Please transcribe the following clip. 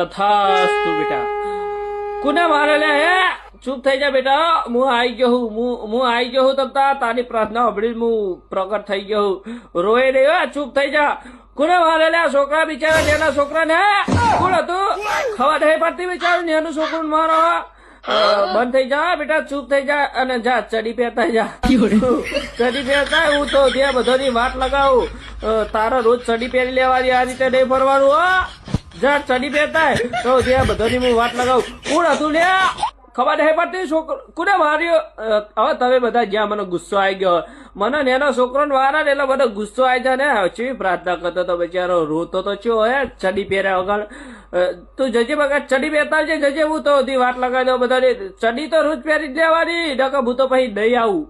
તથાસ્તુ બેટા. કોને મારે લે હે? ચૂપ થઈ જા બેટા. હું આવી ગયો હું આવી ગયો તમતા તારી પ્રાર્થના સાંભળી હું પ્રગટ થઈ ગયો રોય નહીં હો. ચૂપ થઈ જા. કોને મારે લે? છોકરા બિચારા જેના છોકરા ને કોણ હતું? ખવા નહીં પડતી બિચારું ને એનું છોકરું મારો. બંધ થઈ જા બેટા. ચૂપ થઈ જા અને જા ચડી પહેરતા જા. ચડી પહેરતા હું તો ત્યાં બધાની વાટ લગાવું. તારા રોજ ચડી પહેરી લેવાની, આ રીતે નહીં ફરવાનું હો. જા ચડી પહેરતા તો ત્યાં બધાની હું વાટ લગાવું. કોણ હતું લે? ખબર નહીં પડતી છોકરો કોને માર્યો? હવે તમે બધા જ્યાં મને ગુસ્સો આવી ગયો. મને એનો છોકરો ને વારા ને એટલે મને ગુસ્સો આવી જાય ને. ચેવી પ્રાર્થના કરતો તો બિચારો રોતો તો ચો હે ચડી પહેર્યા વગર. તું જજે બગા ચડી પહેરતા જજે. હું તો વાત લગાવી દઉં બધાને. ચડી તો રોજ પહેરી જ લેવાની. નકર હું તો પછી નહીં આવું.